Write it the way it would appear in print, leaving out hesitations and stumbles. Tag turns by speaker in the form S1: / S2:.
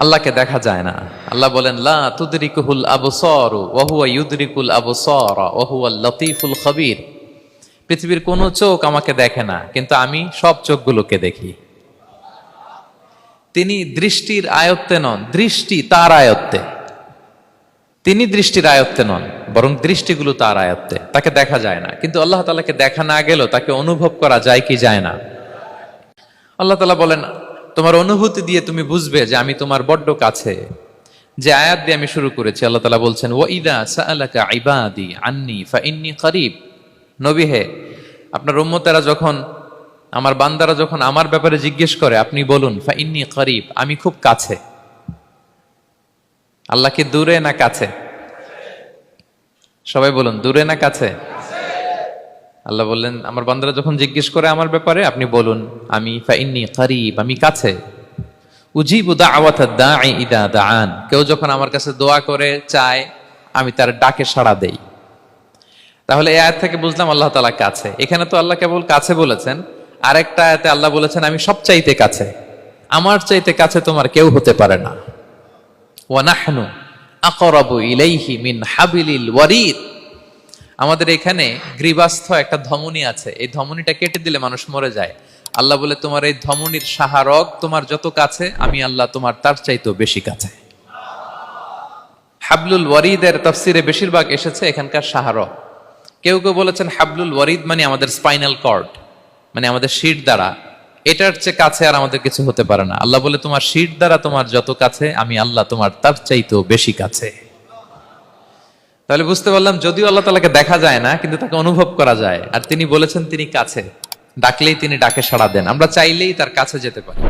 S1: আল্লাহকে দেখা যায় না। আল্লাহ বলেন লা তুদরিকুহুল আবসার ওয়া হুয়া ইউদরিকুল আবসার ওয়া হুয়াল লতীফুল খবীর। পৃথিবীর কোনো চোখ আমাকে দেখে না, কিন্তু আমি সব চোখগুলোকে দেখি। তিনি দৃষ্টির আয়ত্তে নন, দৃষ্টি তার আয়ত্তে। তিনি দৃষ্টির আয়ত্তে নন, বরং দৃষ্টিগুলো তার আয়ত্তে। তাকে দেখা যায় না, কিন্তু আল্লাহ তাআলাকে দেখা না গেলেও তাকে অনুভব করা যায় কি যায় না? আল্লাহ তাআলা বলেন তোমার অনুভূতি দিয়ে তুমি বুঝবে যে আমি তোমার বড্ড কাছে। যে আয়াত দিয়ে আমি শুরু করেছি, আল্লাহ তাআলা বলছেন ওয়া ইযা সাআলাকা ইবাদি আন্নী ফাইন্নী করিব। নবী হে, আপনার উম্মতেরা যখন, আমার বান্দারা যখন আমার ব্যাপারে জিজ্ঞেস করে, আপনি বলুন ফাইন্নী করিব, আমি খুব কাছে। আল্লাহ কি দূরে না কাছে? সবাই বলুন দূরে না কাছে? আল্লাহ বললেন আমার বান্দারা যখন জিজ্ঞেস করে আমার ব্যাপারে, আপনি বলুন আমি ফাইন্নী করিব, আমি কাছে। উজিবু দাওয়াতাদ দাঈ ইযা দাআন, কেউ যখন আমার কাছে দোয়া করে চায়, আমি তার ডাকে সাড়া দেই। তাহলে এই আয়াত থেকে বুঝলাম আল্লাহ তাআলা কাছে। এখানে তো আল্লাহ কেবল কাছে বলেছেন, আরেকটা আয়াতে আল্লাহ বলেছেন আমি সবচাইতে কাছে, আমার চাইতে কাছে তোমার কেউ হতে পারে না। ওয়া নাহনু আকরাবু ইলাইহি মিন হাবিলিল ওয়ারিদ। আমাদের এখানে গ্রীবাস্থ একটা ধমনী আছে, এই ধমনীটা কেটে দিলে মানুষ মরে যায়। আল্লাহ বলে তোমার এই ধমনীর সাহারক তোমার যত কাছে, আমি আল্লাহ তোমার তার চাইতেও বেশি কাছে। হাবলুল ওয়ারিদের তাফসিরে বেশিরভাগ এসেছে এখানকার সাহারক। কেউ কেউ বলেছেন হাবলুল ওয়ারিদ মানে আমাদের স্পাইনাল কর্ড, মানে আমাদের শির দ্বারা। এটার চেয়ে কাছে আর আমাদের কিছু হতে পারে না। আল্লাহ বলে তোমার শির দ্বারা তোমার যত কাছে, আমি আল্লাহ তোমার তার চাইতেও বেশি কাছে। তাহলে বুঝতে পারলাম যদিও আল্লাহ তাআলাকে দেখা যায় না, কিন্তু তাকে অনুভব করা যায়। আর তিনি বলেছেন তিনি কাছে, ডাকলেই তিনি ডাকে সাড়া দেন। আমরা চাইলেই তার কাছে যেতে পারি।